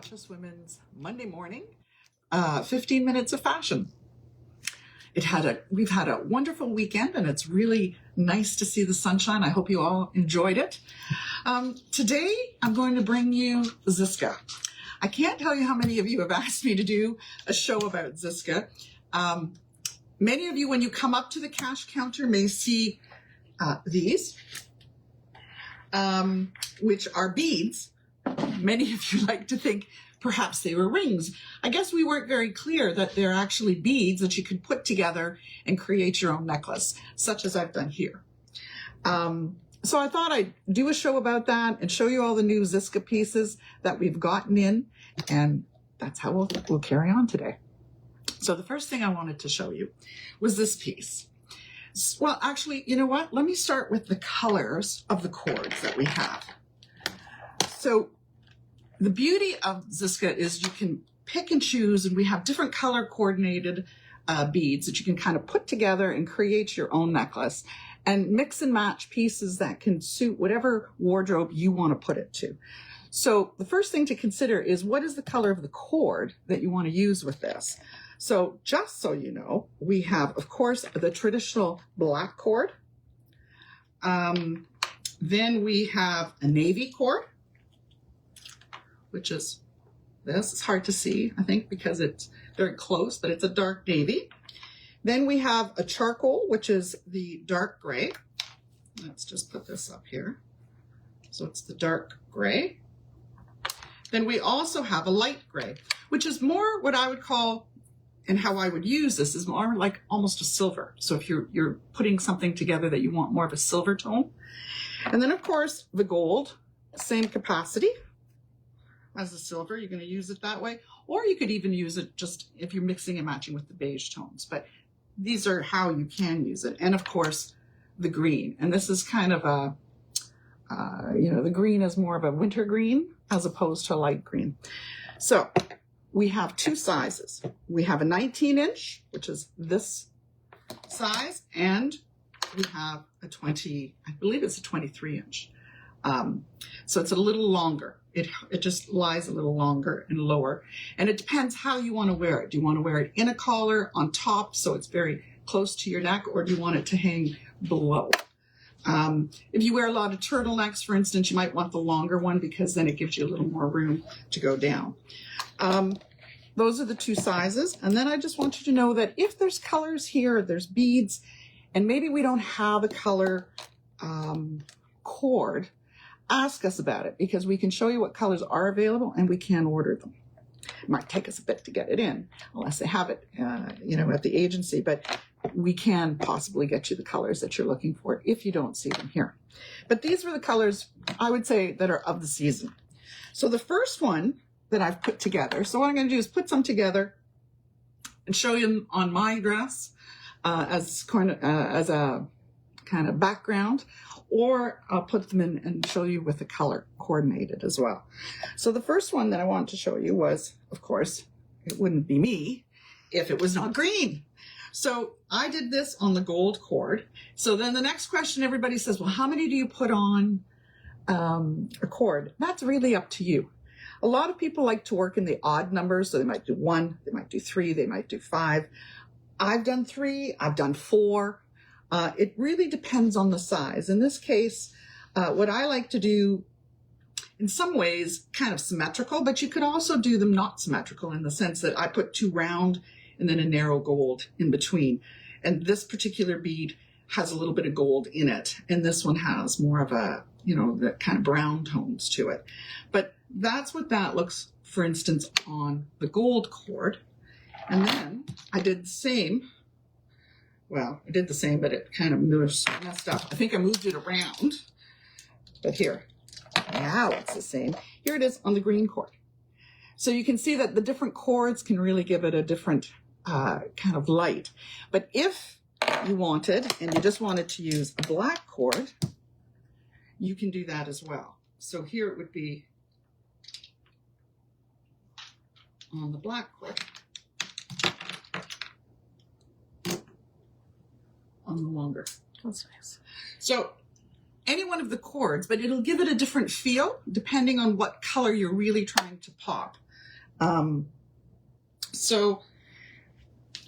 Conscious Women's Monday morning, 15 minutes of fashion. We've had a wonderful weekend, and it's really nice to see the sunshine. I hope you all enjoyed it. Today, I'm going to bring you Ziska. I can't tell you how many of you have asked me to do a show about Ziska. Many of you, when you come up to the cash counter, may see these, which are beads. Many of you like to think perhaps they were rings. I guess we weren't very clear that they're actually beads that you can put together and create your own necklace, such as I've done here. So I thought I'd do a show about that and show you all the new Ziska pieces that we've gotten in, and that's how we'll carry on today. So the first thing I wanted to show you was this piece. Well, actually, you know what? Let me start with the colors of the cords that we have. So the beauty of Ziska is you can pick and choose, and we have different color coordinated beads that you can kind of put together and create your own necklace and mix and match pieces that can suit whatever wardrobe you want to put it to. So the first thing to consider is, what is the color of the cord that you want to use with this? So just so you know, we have, of course, the traditional black cord. Then we have a navy cord, which is this. It's hard to see, I think, because it's very close, but it's a dark navy. Then we have a charcoal, which is the dark gray. Let's just put this up here. So it's the dark gray. Then we also have a light gray, which is more what I would call, and how I would use this, is more like almost a silver. So if you're putting something together that you want more of a silver tone. And then, of course, the gold, same capacity as the silver. You're going to use it that way, or you could even use it just if you're mixing and matching with the beige tones, but these are how you can use it. And of course the green, and this is kind of a the green is more of a winter green as opposed to a light green. So we have two sizes. We have a 19-inch, which is this size, and we have a 20, I believe it's a 23-inch. So it's a little longer. It just lies a little longer and lower. And it depends how you want to wear it. Do you want to wear it in a collar on top so it's very close to your neck, or do you want it to hang below? If you wear a lot of turtlenecks, for instance, you might want the longer one, because then it gives you a little more room to go down. Those are the two sizes. And then I just want you to know that if there's colors here, there's beads, and maybe we don't have a color cord, ask us about it, because we can show you what colors are available and we can order them. It might take us a bit to get it in, unless they have it, at the agency, but we can possibly get you the colors that you're looking for if you don't see them here. But these are the colors, I would say, that are of the season. So the first one that I've put together, so what I'm going to do is put some together and show you on my dress as a kind of background, or I'll put them in and show you with the color coordinated as well. So the first one that I wanted to show you was, of course, it wouldn't be me if it was not green. So I did this on the gold cord. So then the next question, everybody says, well, how many do you put on a cord? That's really up to you. A lot of people like to work in the odd numbers, so they might do 1, they might do 3, they might do 5. I've done 3, I've done 4. It really depends on the size. In this case, what I like to do, in some ways, kind of symmetrical, but you could also do them not symmetrical, in the sense that I put 2 round and then a narrow gold in between. And this particular bead has a little bit of gold in it, and this one has more of a, the kind of brown tones to it. But that's what that looks, for instance, on the gold cord. And then I did the same. Well, I did the same, but it kind of messed up. I think I moved it around, but here, now it's the same. Here it is on the green cord. So you can see that the different cords can really give it a different kind of light. But if you wanted, and you just wanted to use a black cord, you can do that as well. So here it would be on the black cord. On the longer. That's nice. So any one of the chords, but it'll give it a different feel depending on what color you're really trying to pop. So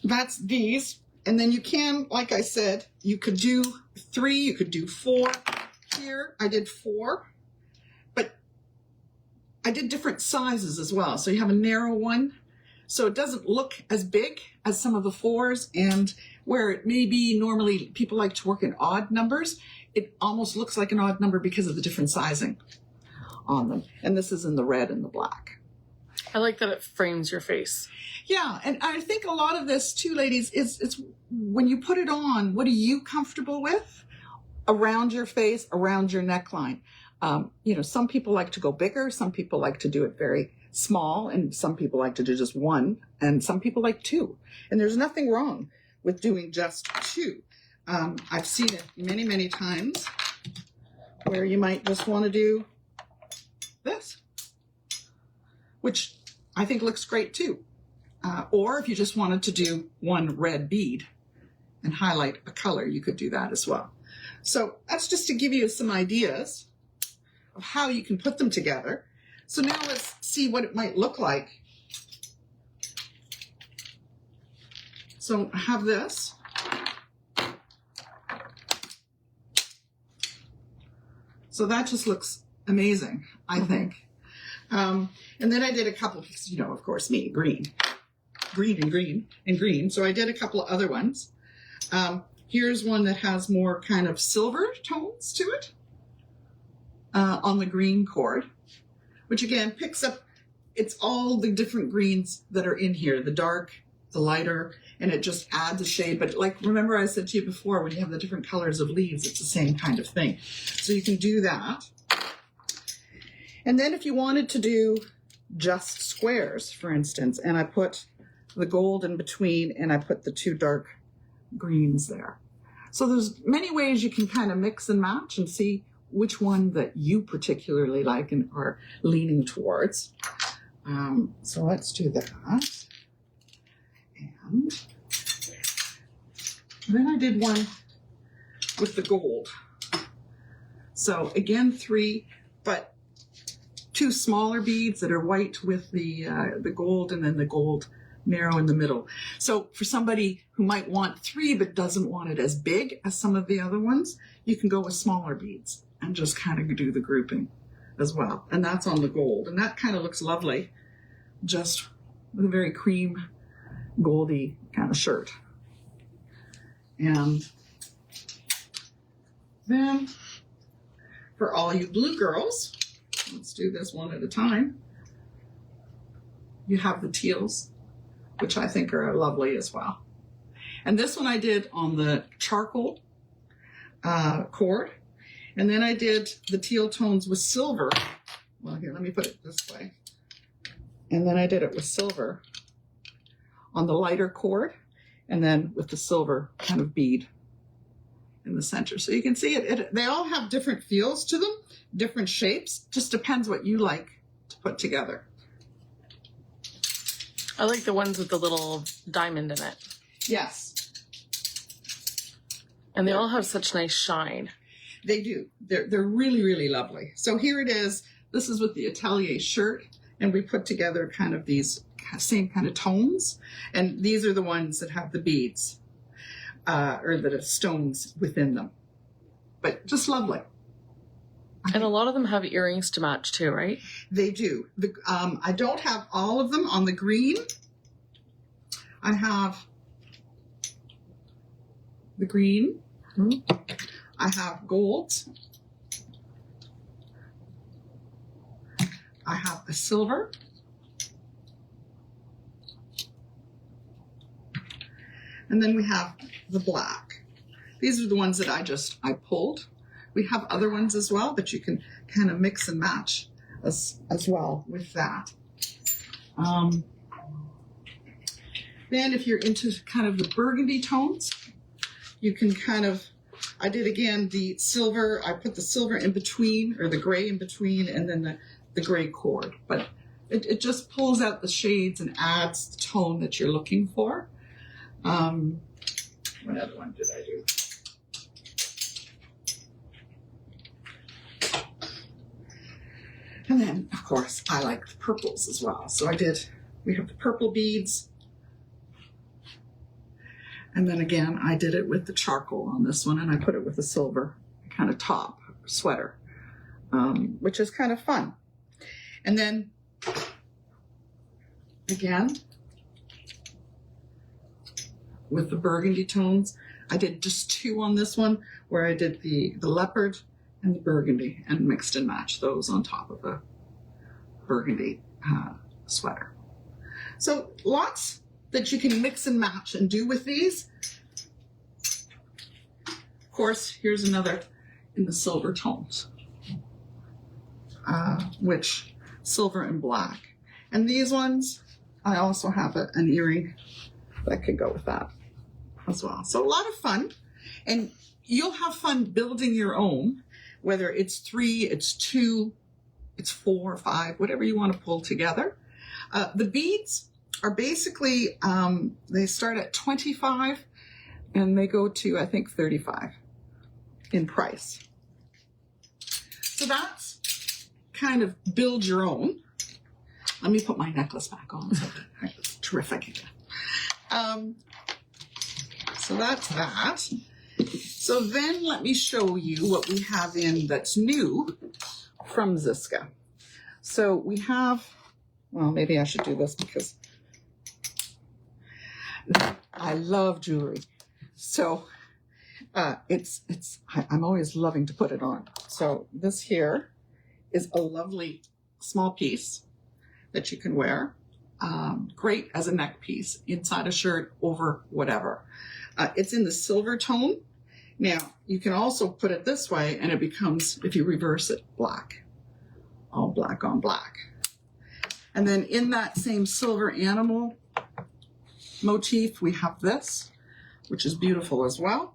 that's these. And then you can, like I said, you could do 3, you could do 4. Here I did 4, but I did different sizes as well. So you have a narrow one, so it doesn't look as big as some of the 4s, and where it may be normally people like to work in odd numbers, it almost looks like an odd number because of the different sizing on them. And this is in the red and the black. I like that it frames your face. Yeah, and I think a lot of this too, ladies, is it's when you put it on, what are you comfortable with around your face, around your neckline? You know, some people like to go bigger, some people like to do it very small, and some people like to do just 1, and some people like 2. And there's nothing wrong with doing just 2. I've seen it many, many times where you might just want to do this, which I think looks great too. Or if you just wanted to do 1 red bead and highlight a color, you could do that as well. So that's just to give you some ideas of how you can put them together. So now let's see what it might look like. So I have this. So that just looks amazing, I think. And then I did a couple, because, you know, of course, me, green. So I did a couple of other ones. Here's one that has more kind of silver tones to it on the green cord, which again picks up, it's all the different greens that are in here, the dark, the lighter, and it just adds a shade. But like, remember I said to you before, when you have the different colors of leaves, it's the same kind of thing. So you can do that. And then if you wanted to do just squares, for instance, and I put the gold in between and I put the 2 dark greens there. So there's many ways you can kind of mix and match and see which one that you particularly like and are leaning towards. So let's do that. And then I did one with the gold. So again, 3, but 2 smaller beads that are white with the gold, and then the gold narrow in the middle. So for somebody who might want 3 but doesn't want it as big as some of the other ones, you can go with smaller beads and just kind of do the grouping as well. And that's on the gold. And that kind of looks lovely, just with a very cream goldy kind of shirt. And then for all you blue girls, let's do this one at a time. You have the teals, which I think are lovely as well. And this one I did on the charcoal cord. And then I did the teal tones with silver. Well, here, let me put it this way. And then I did it with silver on the lighter cord, and then with the silver kind of bead in the center. So you can see they all have different feels to them, different shapes. Just depends what you like to put together. I like the ones with the little diamond in it. Yes. And they all have such nice shine. They do. They're really, really lovely. So here it is. This is with the atelier shirt, and we put together kind of these same kind of tones. And these are the ones that have the beads, or the stones within them. But just lovely. And a lot of them have earrings to match too, right? They do. I don't have all of them on the green. I have the green. Mm-hmm. I have gold. I have a silver. And then we have the black. These are the ones that I pulled. We have other ones as well, but you can kind of mix and match as well with that. Then if you're into kind of the burgundy tones, you can kind of, I did again the silver, I put the silver in between, or the gray in between, and then the gray cord. But it just pulls out the shades and adds the tone that you're looking for. What other one did I do? And then, of course, I like the purples as well. So I did We have the purple beads. And then again, I did it with the charcoal on this one, and I put it with a silver kind of top sweater, which is kind of fun. And then again, with the burgundy tones, I did just 2 on this one, where I did the leopard and the burgundy and mixed and matched those on top of a burgundy sweater. So lots that you can mix and match and do with these. Of course, here's another in the silver tones, which silver and black. And these ones, I also have an earring that could go with that as well. So a lot of fun, and you'll have fun building your own, whether it's 3, it's 2, it's 4 or 5, whatever you want to pull together. The beads are basically, they start at $25 and they go to, I think, $35 in price. So that's kind of build your own. Let me put my necklace back on. So it's terrific. So that's that. So then let me show you what we have in that's new from ZSISKA. So we have, well, maybe I should do this because I love jewelry. So I'm always loving to put it on. So this here is a lovely small piece that you can wear. Great as a neck piece, inside a shirt, over whatever. It's in the silver tone. Now, you can also put it this way and it becomes, if you reverse it, black. All black on black. And then in that same silver animal motif, we have this, which is beautiful as well.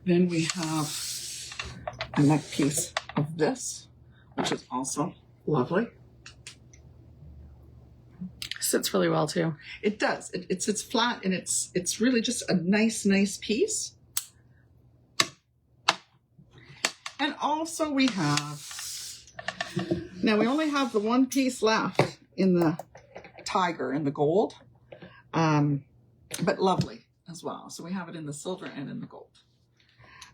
Then we have a neck piece of this, which is also lovely. Sits really well too. It does. It sits flat, and it's really just a nice piece. And also we have, now we only have the one piece left in the tiger, in the gold, but lovely as well. So we have it in the silver and in the gold.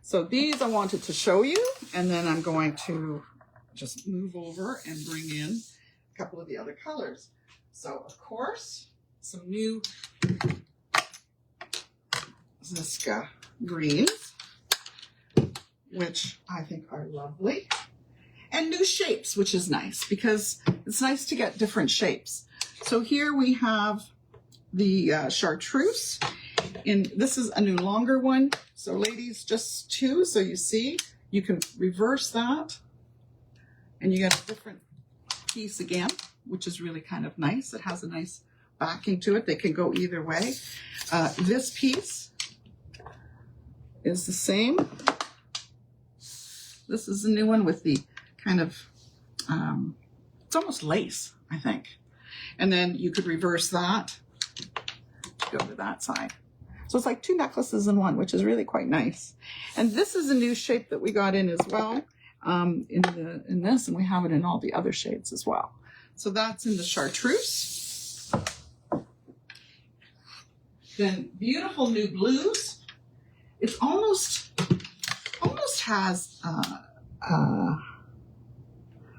So these I wanted to show you, and then I'm going to just move over and bring in a couple of the other colors. So, of course, some new ZSISKA greens, which I think are lovely, and new shapes, which is nice because it's nice to get different shapes. So here we have the chartreuse, and this is a new longer one. So ladies, just 2. So you see, you can reverse that, and you get a different piece again, which is really kind of nice. It has a nice backing to it. They can go either way. This piece is the same. This is a new one with the kind of, it's almost lace, I think. And then you could reverse that to go to that side. So it's like 2 necklaces in one, which is really quite nice. And this is a new shape that we got in as well, in this, and we have it in all the other shades as well. So that's in the chartreuse. Then beautiful new blues. It's almost has,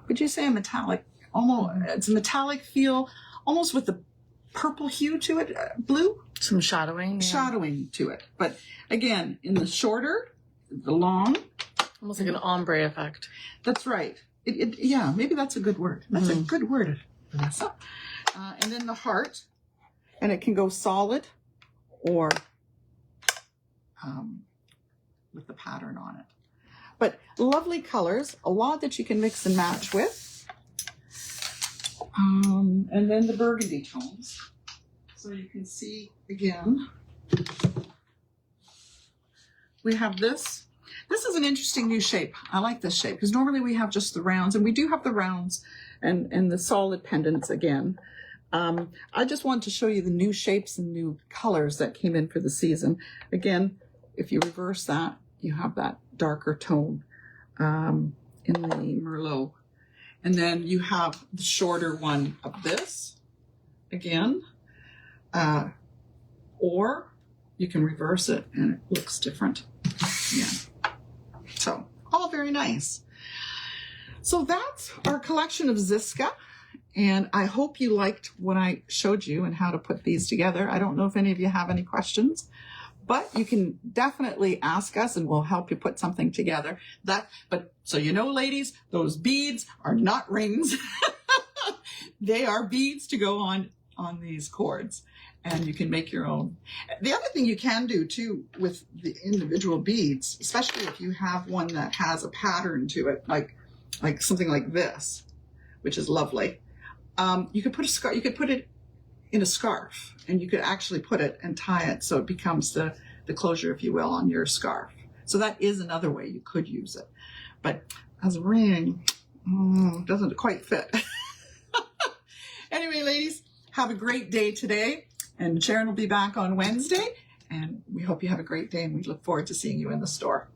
would you say a metallic, almost, it's a metallic feel, almost with the purple hue to it, blue. Some shadowing. Yeah. Shadowing to it. But again, in the shorter, the long. Almost like an ombre effect. That's right. Yeah, maybe that's a good word. That's a good word, Vanessa. And then the heart, and it can go solid or with the pattern on it. But lovely colors, a lot that you can mix and match with. And then the burgundy tones. So you can see again, we have this. This is an interesting new shape. I like this shape because normally we have just the rounds, and we do have the rounds and the solid pendants again. I just wanted to show you the new shapes and new colors that came in for the season. Again, if you reverse that, you have that darker tone in the Merlot. And then you have the shorter one of this again, or you can reverse it and it looks different. Yeah. So all very nice. So that's our collection of Ziska. And I hope you liked what I showed you and how to put these together. I don't know if any of you have any questions, but you can definitely ask us and we'll help you put something together. But so you know, ladies, those beads are not rings. They are beads to go on these cords, and you can make your own. The other thing you can do too with the individual beads, especially if you have one that has a pattern to it, like something like this, which is lovely. You could put a scarf. You could put it in a scarf, and you could actually put it and tie it so it becomes the closure, if you will, on your scarf. So that is another way you could use it. But as a ring, doesn't quite fit. Anyway, ladies, have a great day today, and Sharon will be back on Wednesday, and we hope you have a great day, and we look forward to seeing you in the store.